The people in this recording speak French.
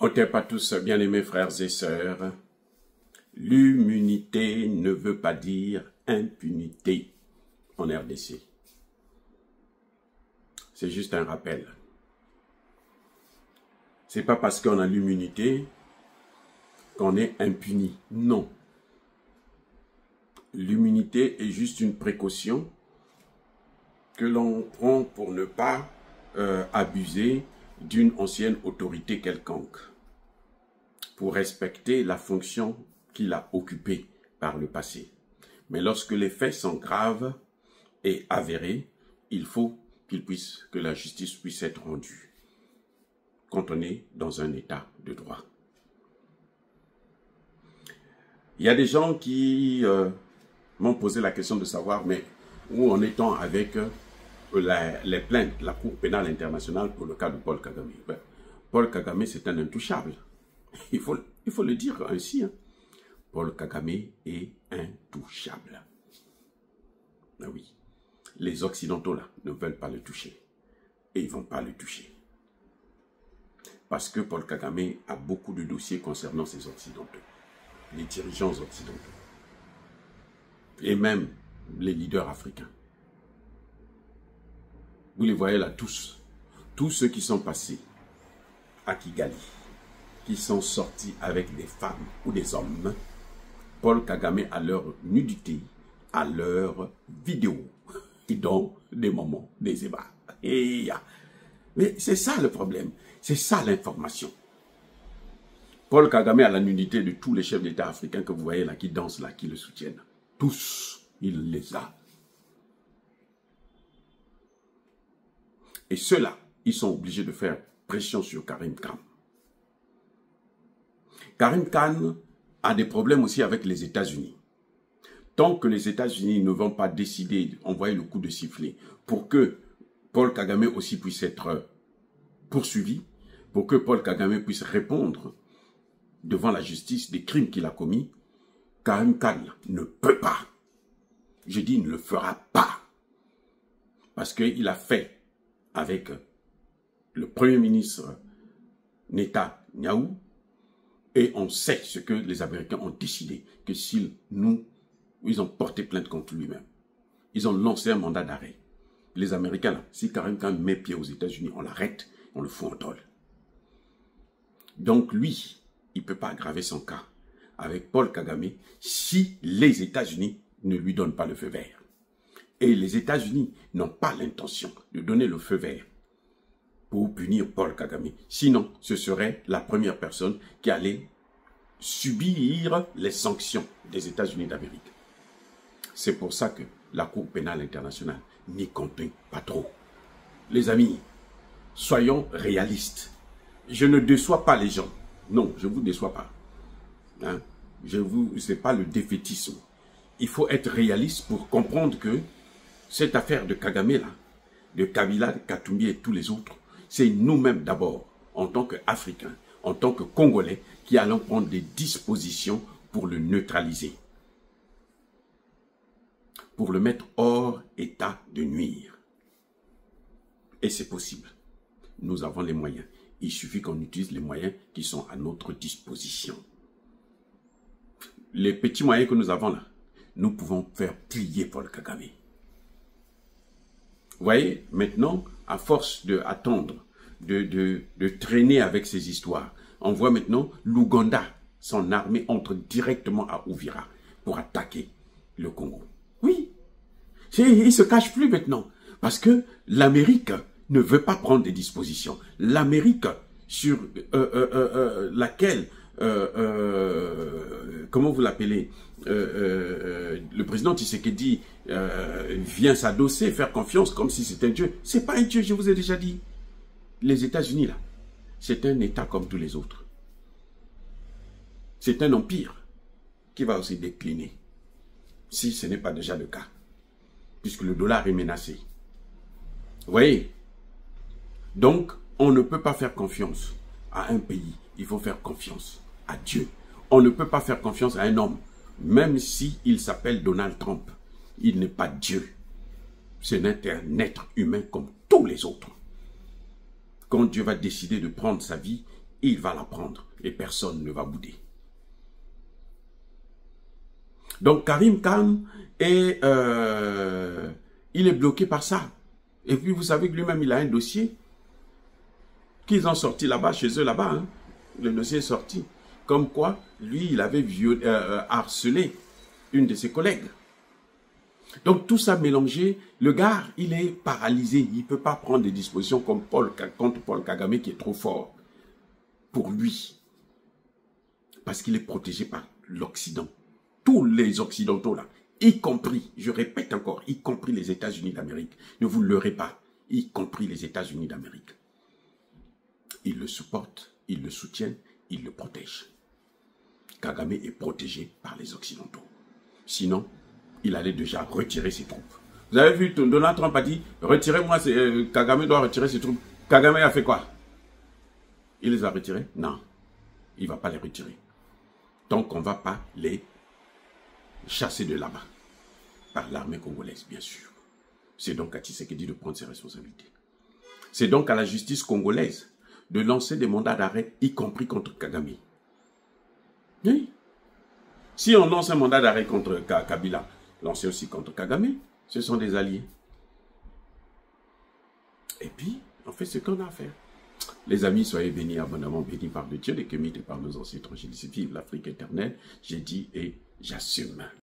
Ok, pas tous, bien-aimés frères et sœurs, l'immunité ne veut pas dire impunité en RDC. C'est juste un rappel. C'est pas parce qu'on a l'immunité qu'on est impuni. Non. L'immunité est juste une précaution que l'on prend pour ne pas abuser d'une ancienne autorité quelconque, pour respecter la fonction qu'il a occupée par le passé. Mais lorsque les faits sont graves et avérés, il faut que la justice puisse être rendue quand on est dans un état de droit. Il y a des gens qui m'ont posé la question de savoir, mais où en est-on avec les plaintes, la Cour pénale internationale pour le cas de Paul Kagame? Ben, Paul Kagame, c'est un intouchable. Il faut le dire ainsi. Hein. Paul Kagame est intouchable. Ah oui. Les Occidentaux, là, ne veulent pas le toucher. Et ils ne vont pas le toucher. Parce que Paul Kagame a beaucoup de dossiers concernant ces Occidentaux. Les dirigeants occidentaux. Et même les leaders africains. Vous les voyez là tous. Tous ceux qui sont passés à Kigali, qui sont sortis avec des femmes ou des hommes, Paul Kagame a leur nudité, à leur vidéo, dans des moments des ébats. Mais c'est ça le problème, c'est ça l'information. Paul Kagame a la nudité de tous les chefs d'État africains que vous voyez là, qui dansent là, qui le soutiennent. Tous, il les a. Et ceux-là, ils sont obligés de faire pression sur Karim Khan. Karim Khan a des problèmes aussi avec les États-Unis. Tant que les États-Unis ne vont pas décider d'envoyer le coup de sifflet pour que Paul Kagame aussi puisse être poursuivi, pour que Paul Kagame puisse répondre devant la justice des crimes qu'il a commis, Karim Khan ne peut pas. Je dis, il ne le fera pas. Parce qu'il a fait avec le Premier ministre Netanyahou, et on sait ce que les Américains ont décidé, que s'ils ils ont porté plainte contre lui-même. Ils ont lancé un mandat d'arrêt. Les Américains, là, si Karim Khan met pied aux États-Unis, on l'arrête, on le fout en tôle. Donc lui, il ne peut pas aggraver son cas avec Paul Kagame si les États-Unis ne lui donnent pas le feu vert. Et les États-Unis n'ont pas l'intention de donner le feu vert pour punir Paul Kagame. Sinon, ce serait la première personne qui allait subir les sanctions des États-Unis d'Amérique. C'est pour ça que la Cour pénale internationale n'y compte pas trop. Les amis, soyons réalistes. Je ne déçois pas les gens. Non, je ne vous déçois pas. Hein? Ce n'est pas le défaitisme. Il faut être réaliste pour comprendre que cette affaire de Kagame, là, de Kabila, de Katumbi et tous les autres, c'est nous-mêmes d'abord, en tant qu'Africains, en tant que Congolais, qui allons prendre des dispositions pour le neutraliser. Pour le mettre hors état de nuire. Et c'est possible. Nous avons les moyens. Il suffit qu'on utilise les moyens qui sont à notre disposition. Les petits moyens que nous avons là, nous pouvons faire plier Paul Kagame. Vous voyez, maintenant, à force d'attendre, de traîner avec ces histoires, on voit maintenant l'Ouganda, son armée entre directement à Uvira pour attaquer le Congo. Oui, il ne se cache plus maintenant, parce que l'Amérique ne veut pas prendre des dispositions. L'Amérique sur laquelle, comment vous l'appelez, le président Tshisekedi vient s'adosser, faire confiance comme si c'était un Dieu. C'est pas un Dieu, je vous ai déjà dit. Les États-Unis, là, c'est un État comme tous les autres. C'est un empire qui va aussi décliner, si ce n'est pas déjà le cas, puisque le dollar est menacé. Vous voyez? Donc, on ne peut pas faire confiance à un pays. Il faut faire confiance à Dieu. On ne peut pas faire confiance à un homme, même s'il s'appelle Donald Trump. Il n'est pas Dieu. C'est un être humain comme tous les autres. Quand Dieu va décider de prendre sa vie, il va la prendre et personne ne va bouder. Donc Karim Khan, il est bloqué par ça. Et puis vous savez que lui-même, il a un dossier qu'ils ont sorti là-bas, chez eux là-bas. Hein. Le dossier est sorti. Comme quoi, lui, il avait harcelé une de ses collègues. Donc tout ça mélangé, le gars, il est paralysé. Il ne peut pas prendre des dispositions comme contre Paul Kagame qui est trop fort pour lui. Parce qu'il est protégé par l'Occident. Tous les Occidentaux là, y compris, je répète encore, y compris les États-Unis d'Amérique. Ne vous leurrez pas, y compris les États-Unis d'Amérique. Ils le supportent, ils le soutiennent, ils le protègent. Kagame est protégé par les Occidentaux. Sinon, il allait déjà retirer ses troupes. Vous avez vu, Donald Trump a dit, retirez-moi, Kagame doit retirer ses troupes. Kagame a fait quoi? Il les a retirés? Non, il ne va pas les retirer. Donc, on ne va pas les chasser de là-bas. Par l'armée congolaise, bien sûr. C'est donc à Tshisekedi de prendre ses responsabilités. C'est donc à la justice congolaise de lancer des mandats d'arrêt, y compris contre Kagame. Oui. Si on lance un mandat d'arrêt contre Kabila, lancez aussi contre Kagame. Ce sont des alliés. Et puis, on fait ce qu'on a à faire. Les amis, soyez bénis, abondamment bénis par le Dieu, les kémites et par nos ancêtres. Vive l'Afrique éternelle. J'ai dit et j'assume.